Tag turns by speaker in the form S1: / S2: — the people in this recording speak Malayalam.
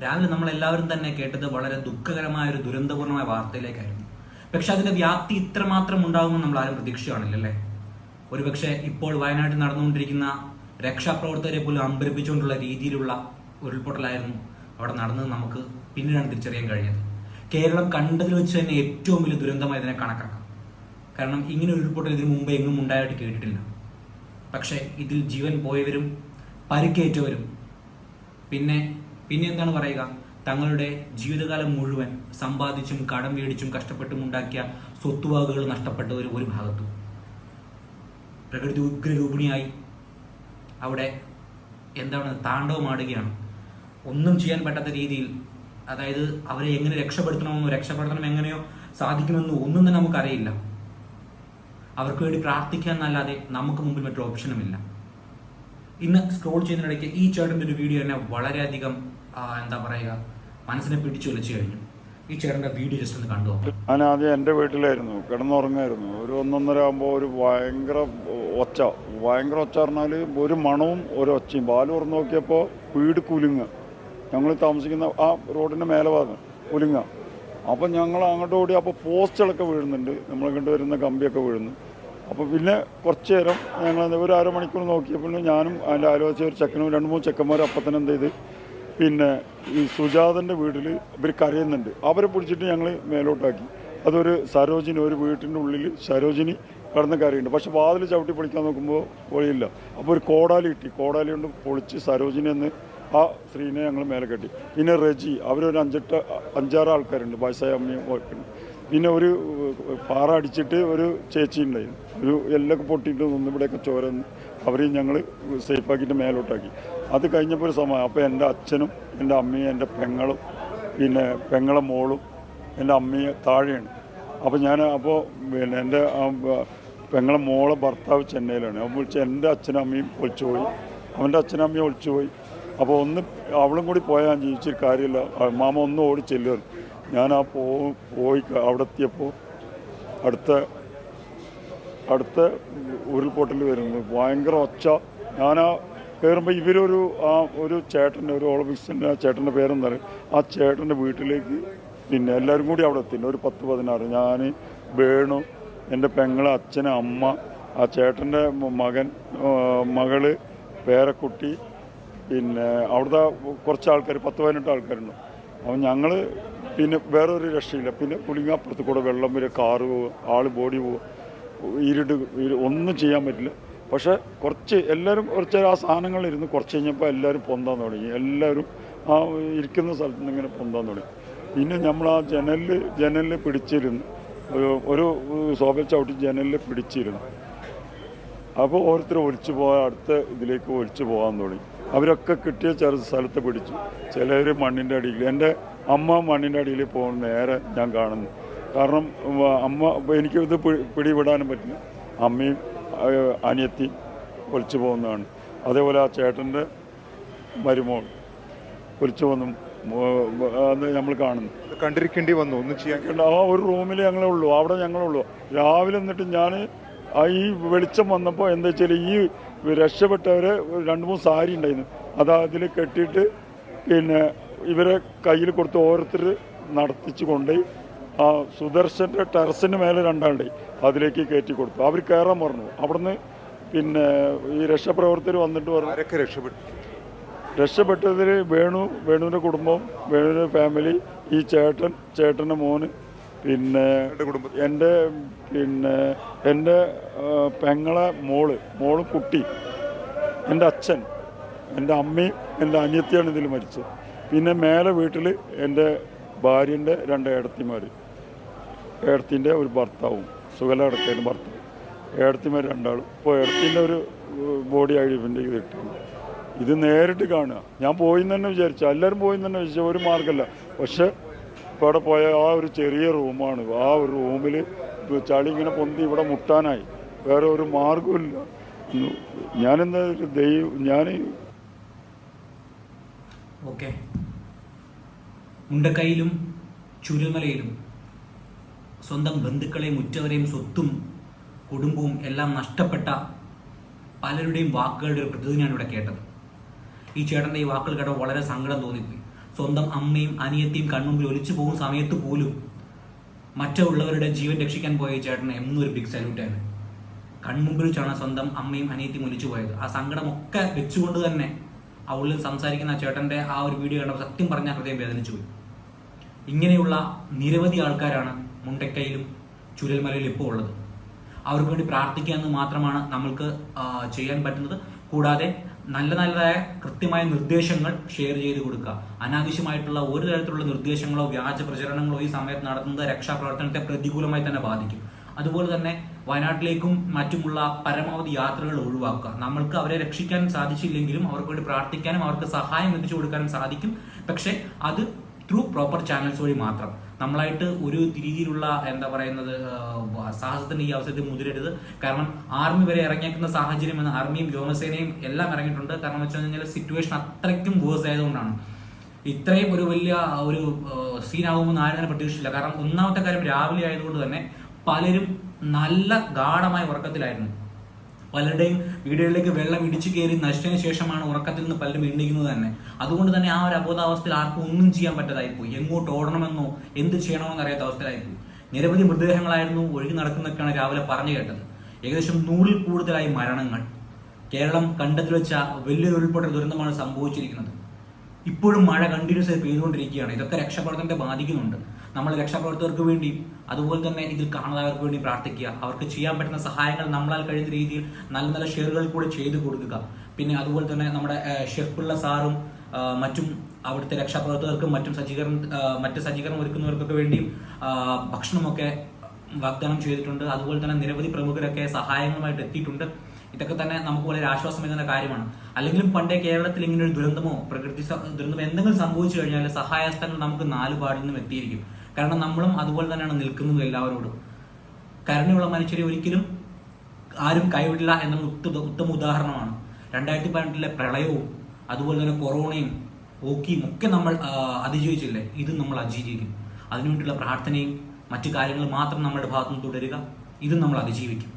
S1: രാവിലെ നമ്മളെല്ലാവരും തന്നെ കേട്ടത് വളരെ ദുഃഖകരമായ ഒരു ദുരന്തപൂർണമായ വാർത്തയിലേക്കായിരുന്നു. പക്ഷെ അതിന്റെ വ്യാപ്തി ഇത്രമാത്രം ഉണ്ടാകുമെന്ന് നമ്മൾ ആരും പ്രതീക്ഷ കാണില്ലല്ലേ. ഒരുപക്ഷെ ഇപ്പോൾ വയനാട്ടിൽ നടന്നുകൊണ്ടിരിക്കുന്ന രക്ഷാപ്രവർത്തകരെ പോലും അമ്പരപ്പിച്ചുകൊണ്ടുള്ള രീതിയിലുള്ള ഉരുൾപൊട്ടലായിരുന്നു അവിടെ നടന്നത്. നമുക്ക് പിന്നീടാണ് തിരിച്ചറിയാൻ കഴിഞ്ഞത്. കേരളം കണ്ടതിൽ വെച്ച് തന്നെ ഏറ്റവും വലിയ ദുരന്തമായി ഇതിനെ കണക്കാക്കാം. കാരണം ഇങ്ങനെ ഒരു ഉരുൾപൊട്ടൽ ഇതിനു മുമ്പ് എങ്ങും ഉണ്ടായിട്ട് കേട്ടിട്ടില്ല. പക്ഷേ ഇതിൽ ജീവൻ പോയവരും പരിക്കേറ്റവരും പിന്നെ എന്താണ് പറയുക, തങ്ങളുടെ ജീവിതകാലം മുഴുവൻ സമ്പാദിച്ചും കടം മേടിച്ചും കഷ്ടപ്പെട്ടും ഉണ്ടാക്കിയ സ്വത്തുവകകൾ നഷ്ടപ്പെട്ടവർ ഒരു ഭാഗത്തും, പ്രകൃതി ഉഗ്രരൂപിണിയായി അവിടെ എന്താണ് താണ്ഡവമാടുകയാണ്. ഒന്നും ചെയ്യാൻ പറ്റാത്ത രീതിയിൽ, അതായത് അവരെ എങ്ങനെ രക്ഷപ്പെടുത്തണം എങ്ങനെയോ സാധിക്കുമെന്നോ ഒന്നും തന്നെ നമുക്കറിയില്ല. അവർക്ക് വേണ്ടി പ്രാർത്ഥിക്കുക എന്നല്ലാതെ നമുക്ക് മുമ്പിൽ മറ്റൊരു ഓപ്ഷനുമില്ല. ഇന്ന് സ്ക്രോൾ ചെയ്യുന്നതിനിടയ്ക്ക് ഈ ചേട്ടൻ്റെ ഒരു വീഡിയോ എന്നെ വളരെയധികം എന്താ പറയുക, മനസ്സിനെ പിടിച്ചു വലിച്ചു കഴിഞ്ഞു. ഈ ചേട്ടൻ്റെ വീഡിയോ ജസ്റ്റ് ഒന്ന് കണ്ടു.
S2: ഞാൻ ആദ്യം എൻ്റെ വീട്ടിലായിരുന്നു, കിടന്നുറങ്ങായിരുന്നു. ഒരു 1:30 ആകുമ്പോൾ ഒരു ഭയങ്കര ഒച്ച പറഞ്ഞാൽ ഒരു മണവും ഒരു ഒച്ചയും. പാല് തുറന്ന് നോക്കിയപ്പോൾ വീട് കുലുങ്ങുക. ഞങ്ങൾ താമസിക്കുന്ന ആ റോഡിൻ്റെ മേലെ ഭാഗം കുലുങ്ങുക. അപ്പം ഞങ്ങൾ അങ്ങോട്ട് ഓടി. അപ്പോൾ പോസ്റ്റുകളൊക്കെ വീഴുന്നുണ്ട്, നമ്മളെ കണ്ട് വരുന്ന കമ്പിയൊക്കെ വീഴുന്നു. അപ്പോൾ പിന്നെ കുറച്ച് നേരം ഞങ്ങൾ ഒരു അരമണിക്കൂർ നോക്കിയപ്പോൾ ഞാനും അതിൻ്റെ ആലോചിച്ച ഒരു ചെക്കനും 2-3 ചെക്കന്മാരും അപ്പം തന്നെ എന്ത് ചെയ്ത്, പിന്നെ ഈ സുജാതൻ്റെ വീട്ടിൽ ഇവർ കരയുന്നുണ്ട്. അവരെ പിടിച്ചിട്ട് ഞങ്ങൾ മേലോട്ടാക്കി. അതൊരു സരോജിനി, ഒരു വീട്ടിൻ്റെ ഉള്ളിൽ സരോജിനി കടന്ന് കരയുണ്ട്. പക്ഷെ വാതിൽ ചവിട്ടി പൊളിക്കാൻ നോക്കുമ്പോൾ പൊളിയില്ല. അപ്പോൾ ഒരു കോടാലി കിട്ടി. കോടാലി കൊണ്ട് പൊളിച്ച് സരോജിനി എന്ന് ആ സ്ത്രീനെ ഞങ്ങൾ മേലെ കെട്ടി. പിന്നെ റെജി, അവരൊരു 5-6 ആൾക്കാരുണ്ട്, വയസ്സായ അമ്മയും ഓർക്കുന്നുണ്ട്. പിന്നെ ഒരു പാറ അടിച്ചിട്ട് ഒരു ചേച്ചി ഉണ്ടായിരുന്നു, ഒരു എല്ലൊക്കെ പൊട്ടിയിട്ട് ഒന്നിവിടെയൊക്കെ ചോരന്ന് അവരെയും ഞങ്ങൾ സേഫാക്കിയിട്ട് മേലോട്ടാക്കി. അത് കഴിഞ്ഞപ്പോൾ ഒരു സമയം. അപ്പോൾ എൻ്റെ അച്ഛനും എൻ്റെ അമ്മയും എൻ്റെ പെങ്ങളും പിന്നെ പെങ്ങളെ മോളും എൻ്റെ അമ്മയും താഴെയാണ്. അപ്പോൾ പിന്നെ എൻ്റെ പെങ്ങളെ മോളെ ഭർത്താവ് ചെന്നൈയിലാണ്. അപ്പോൾ എൻ്റെ അച്ഛനും അമ്മയും ഒളിച്ചുപോയി, അവൻ്റെ അച്ഛനും അമ്മയും ഒളിച്ചുപോയി. അപ്പോൾ അവളും കൂടി പോയാൽ ഞാൻ ജീവിച്ചൊരു കാര്യമില്ല. മാമ ഒന്ന് ഓടി ചെല്ലുക. ഞാൻ പോയി അവിടെ എത്തിയപ്പോൾ അടുത്ത ഉരുൾപൊട്ടൽ വരുന്നു, ഭയങ്കര ഒച്ച. ഞാൻ കയറുമ്പോൾ ഒരു ചേട്ടൻ്റെ, ഒരു ഓളബിക്സിൻ്റെ ചേട്ടൻ്റെ പേരെന്ന് പറയും, ആ ചേട്ടൻ്റെ വീട്ടിലേക്ക് പിന്നെ എല്ലാവരും കൂടി അവിടെ എത്തിയിട്ടുണ്ട്. ഒരു 10-16. ഞാൻ, വേണു, എൻ്റെ പെങ്ങള്, അച്ഛന്, അമ്മ, ആ ചേട്ടൻ്റെ മകള്, പേരക്കുട്ടി, പിന്നെ അവിടുത്തെ കുറച്ച് ആൾക്കാർ, 10-18 ആൾക്കാരുണ്ട്. അപ്പോൾ ഞങ്ങൾ പിന്നെ വേറൊരു രക്ഷയില്ല. പിന്നെ പുളിങ്ങാപ്പുറത്ത് കൂടെ വെള്ളം വരെ, കാറ് പോവുക, ആൾ ബോഡി പോവുക, ഒന്നും ചെയ്യാൻ പറ്റില്ല. പക്ഷേ എല്ലാവരും കുറച്ച് ആ സാധനങ്ങളിരുന്ന് കുറച്ച് കഴിഞ്ഞപ്പോൾ എല്ലാവരും പൊന്താൻ തുടങ്ങി. എല്ലാവരും ആ ഇരിക്കുന്ന സ്ഥലത്ത് നിന്ന് ഇങ്ങനെ പൊന്താൻ തുടങ്ങി. പിന്നെ നമ്മൾ ആ ജനലിൽ പിടിച്ചിരുന്നു, ഒരു സോഫ ചവിട്ടി ജനലിൽ പിടിച്ചിരുന്നു. അപ്പോൾ ഓരോരുത്തർ അടുത്ത ഇതിലേക്ക് ഒലിച്ചു പോകാൻ തുടങ്ങി. അവരൊക്കെ കിട്ടിയ സ്ഥലത്ത് പിടിച്ചു. ചിലർ മണ്ണിൻ്റെ അടിയിൽ. എൻ്റെ അമ്മ മണ്ണിൻ്റെ അടിയിൽ പോകുന്ന നേരെ ഞാൻ കാണുന്നു. കാരണം എനിക്ക് ഇത് പിടിവിടാനും പറ്റില്ല. അമ്മയും അനിയത്തി ഒലിച്ചു പോകുന്നതാണ്. അതേപോലെ ആ ചേട്ടൻ്റെ മരുമോൾ ഒലിച്ചു പോകുന്നു, അത് നമ്മൾ കാണുന്നു.
S3: കണ്ടിരിക്കേണ്ടി വന്നു, ഒന്നും ചെയ്യാൻ.
S2: ആ ഒരു റൂമിൽ ഞങ്ങളുള്ളൂ, അവിടെ ഞങ്ങളുള്ളൂ. രാവിലെ എന്നിട്ട് ഞാൻ ഈ വെളിച്ചം വന്നപ്പോൾ എന്താ വെച്ചാൽ ഈ രക്ഷപ്പെട്ടവരെ 2-3 സാരി ഉണ്ടായിരുന്നു, അത് അതിൽ കെട്ടിയിട്ട് പിന്നെ ഇവരെ കയ്യിൽ കൊടുത്ത് ഓരോരുത്തർ നടത്തിച്ച് കൊണ്ടുപോയി ആ സുദർശൻ്റെ ടെറസിന് മേലെ 2 ആളുടെ അതിലേക്ക് കയറ്റി കൊടുത്തു. അവർ കയറാൻ പറഞ്ഞു. അവിടുന്ന് പിന്നെ ഈ രക്ഷാപ്രവർത്തകർ വന്നിട്ട് പറഞ്ഞു.
S3: ആരൊക്കെ
S2: രക്ഷപ്പെട്ടതിൽ വേണുവിൻ്റെ കുടുംബം, വേണുവിൻ്റെ ഫാമിലി, ഈ ചേട്ടൻ്റെ മോന്, പിന്നെ എൻ്റെ പെങ്ങളെ മോളും കുട്ടി, എൻ്റെ അച്ഛൻ, എൻ്റെ അമ്മയും എൻ്റെ അനിയത്തിയാണ് ഇതിൽ മരിച്ചത്. പിന്നെ മേലെ വീട്ടിൽ എൻ്റെ ഭാര്യൻ്റെ 2 ഏടത്തിമാർ, ഏടത്തിൻ്റെ ഒരു ഭർത്താവും, സുഖല കിടക്കുന്ന ഭർത്താവും, ഏടത്തിമാർ 2 ആളും. ഇപ്പോൾ ഏടത്തിൻ്റെ ഒരു ബോഡി ഐഡൻറ്റിഫൈ ചെയ്തിട്ടുണ്ട്. ഇത് നേരിട്ട് കാണുക. ഞാൻ പോയിന്ന് തന്നെ വിചാരിച്ചു, എല്ലാവരും പോയിന്ന് തന്നെ വിചാരിച്ചു, ഒരു മാർഗമല്ല. പക്ഷെ ഇപ്പോൾ അവിടെ പോയ ആ ഒരു ചെറിയ റൂമാണ്, ആ ഒരു റൂമിൽ ചളി ഇങ്ങനെ പൊന്തി ഇവിടെ മുട്ടാനായി, വേറെ ഒരു മാർഗമില്ല. ഞാനെന്താ
S1: ഓക്കെ, മുണ്ടക്കൈയിലും ചുരുമലയിലും സ്വന്തം ബന്ധുക്കളെയും ഉറ്റവരെയും സ്വത്തും കുടുംബവും എല്ലാം നഷ്ടപ്പെട്ട പലരുടെയും വാക്കുകളുടെ ഒരു പ്രതിനിധിയാണ് ഇവിടെ കേട്ടത്. ഈ ചേട്ടൻ്റെ ഈ വാക്കുകൾ കേട്ടപ്പോൾ വളരെ സങ്കടം തോന്നിപ്പോയി. സ്വന്തം അമ്മയും അനിയത്തിയും കൺമുമ്പിൽ ഒലിച്ചു പോകുന്ന സമയത്ത് പോലും മറ്റുള്ളവരുടെ ജീവൻ രക്ഷിക്കാൻ പോയ ചേട്ടന് എന്നും ഒരു ബിഗ് സല്യൂട്ടാണ്. കൺമുമ്പിൽ വെച്ചാണ് സ്വന്തം അമ്മയും അനിയത്തിയും ഒലിച്ചു പോയത്. ആ സങ്കടമൊക്കെ വെച്ചുകൊണ്ട് തന്നെ ആ ഉള്ളിൽ സംസാരിക്കുന്ന ആ ചേട്ടൻ്റെ ആ ഒരു വീഡിയോ കണ്ടപ്പോൾ സത്യം പറഞ്ഞാൽ ഹൃദയം വേദനിച്ചു പോയി. ഇങ്ങനെയുള്ള നിരവധി ആൾക്കാരാണ് മുണ്ടക്കയിലും ചുരൽമലയിലും ഇപ്പോൾ ഉള്ളത്. അവർക്ക് വേണ്ടി പ്രാർത്ഥിക്കുക എന്ന് മാത്രമാണ് നമ്മൾക്ക് ചെയ്യാൻ പറ്റുന്നത്. കൂടാതെ നല്ലതായ കൃത്യമായ നിർദ്ദേശങ്ങൾ ഷെയർ ചെയ്ത് കൊടുക്കുക. അനാവശ്യമായിട്ടുള്ള ഒരു തരത്തിലുള്ള നിർദ്ദേശങ്ങളോ വ്യാജ പ്രചരണങ്ങളോ ഈ സമയത്ത് നടത്തുന്നത് രക്ഷാപ്രവർത്തനത്തെ പ്രതികൂലമായി തന്നെ ബാധിക്കും. അതുപോലെ തന്നെ വയനാട്ടിലേക്കും മറ്റുമുള്ള പരമാവധി യാത്രകൾ ഒഴിവാക്കുക. നമ്മൾക്ക് അവരെ രക്ഷിക്കാൻ സാധിച്ചില്ലെങ്കിലും അവർക്ക് വേണ്ടി പ്രാർത്ഥിക്കാനും അവർക്ക് സഹായം എത്തിച്ചു കൊടുക്കാനും സാധിക്കും. പക്ഷെ അത് ത്രൂ പ്രോപ്പർ ചാനൽസ് വഴി മാത്രം. നമ്മളായിട്ട് ഒരു രീതിയിലുള്ള എന്താ പറയുന്നത് സാഹസത്തിന്റെ ഈ അവസരത്തിൽ മുതിരരുത്. കാരണം ആർമി വരെ ഇറങ്ങിയേക്കുന്ന സാഹചര്യം എന്ന് ആർമിയും വ്യോമസേനയും എല്ലാം ഇറങ്ങിയിട്ടുണ്ട്. കാരണം വെച്ച് കഴിഞ്ഞാൽ സിറ്റുവേഷൻ അത്രയ്ക്കും വേഴ്സ് ആയതുകൊണ്ടാണ് ഇത്രയും ഒരു വലിയ ഒരു സീനാകുമെന്ന് ആരും തന്നെ പ്രതീക്ഷിച്ചില്ല. കാരണം ഒന്നാമത്തെ കാര്യം രാവിലെ ആയതുകൊണ്ട് തന്നെ പലരും നല്ല ഗാഢമായ ഉറക്കത്തിലായിരുന്നു. പലരുടെയും വീടുകളിലേക്ക് വെള്ളം ഇടിച്ചു കയറി നശിച്ചതിന് ശേഷമാണ് ഉറക്കത്തിൽ നിന്ന് പലരും എണ്ണിക്കുന്നത് തന്നെ. അതുകൊണ്ട് തന്നെ ആ ഒരു അബോധാവസ്ഥയിൽ ആർക്കും ഒന്നും ചെയ്യാൻ പറ്റാതായിപ്പോയി. എങ്ങോട്ട് ഓടണമെന്നോ എന്ത് ചെയ്യണമെന്നോ അറിയാത്ത അവസ്ഥയിലായിപ്പോയി. നിരവധി മൃതദേഹങ്ങളായിരുന്നു ഒഴുകി നടക്കുന്നൊക്കെയാണ് രാവിലെ പറഞ്ഞു കേട്ടത്. ഏകദേശം 100-ൽ കൂടുതലായി മരണങ്ങൾ. കേരളം കണ്ടതിൽ വെച്ച വലിയൊരു ഉരുൾപൊട്ടൽ ദുരന്തമാണ് സംഭവിച്ചിരിക്കുന്നത്. ഇപ്പോഴും മഴ കണ്ടിന്യൂസ് ആയി പെയ്തുകൊണ്ടിരിക്കുകയാണ്. ഇതൊക്കെ രക്ഷാപ്രവർത്തനത്തെ ബാധിക്കുന്നുണ്ട്. നമ്മൾ രക്ഷാപ്രവർത്തകർക്ക് വേണ്ടി അതുപോലെ തന്നെ ഇതിൽ കാണാത്തവർക്ക് വേണ്ടി പ്രാർത്ഥിക്കുക. അവർക്ക് ചെയ്യാൻ പറ്റുന്ന സഹായങ്ങൾ നമ്മളാൽ കഴിയുന്ന രീതിയിൽ നല്ല നല്ല ഷെയറുകൾ കൂടെ ചെയ്തു കൊടുക്കുക. പിന്നെ അതുപോലെ തന്നെ നമ്മുടെ ഷെഫ് പിള്ള സാറും മറ്റും അവിടുത്തെ രക്ഷാപ്രവർത്തകർക്കും മറ്റ് സജ്ജീകരണം ഒരുക്കുന്നവർക്കൊക്കെ വേണ്ടിയും ഭക്ഷണമൊക്കെ വാഗ്ദാനം ചെയ്തിട്ടുണ്ട്. അതുപോലെ തന്നെ നിരവധി പ്രമുഖരൊക്കെ സഹായങ്ങളുമായിട്ട് എത്തിയിട്ടുണ്ട്. ഇതൊക്കെ തന്നെ നമുക്ക് വളരെ ആശ്വാസമേകുന്ന കാര്യമാണ്. അല്ലെങ്കിലും പണ്ടേ കേരളത്തിൽ ഇങ്ങനെ ഒരു ദുരന്തമോ പ്രകൃതി ദുരന്തമോ എന്തെങ്കിലും സംഭവിച്ചു കഴിഞ്ഞാൽ സഹായഹസ്തങ്ങൾ നമുക്ക് നാലുപാടിൽ നിന്നും എത്തിയിരിക്കും. കാരണം നമ്മളും അതുപോലെ തന്നെയാണ് നിൽക്കുന്നത് എല്ലാവരോടും. കരുണയുള്ള മനുഷ്യരെ ഒരിക്കലും ആരും കൈവിടില്ല എന്ന ഉത്തമ ഉദാഹരണമാണ്. 2018 പ്രളയവും അതുപോലെ തന്നെ കൊറോണയും ഓക്കിയും ഒക്കെ നമ്മൾ അതിജീവിച്ചില്ലേ, ഇത് നമ്മൾ അതിജീവിക്കും. അതിനുവേണ്ടിയുള്ള പ്രാർത്ഥനയും മറ്റു കാര്യങ്ങളും മാത്രം നമ്മുടെ ഭാഗത്തുനിന്ന് തുടരുക. ഇതും നമ്മൾ അതിജീവിക്കും.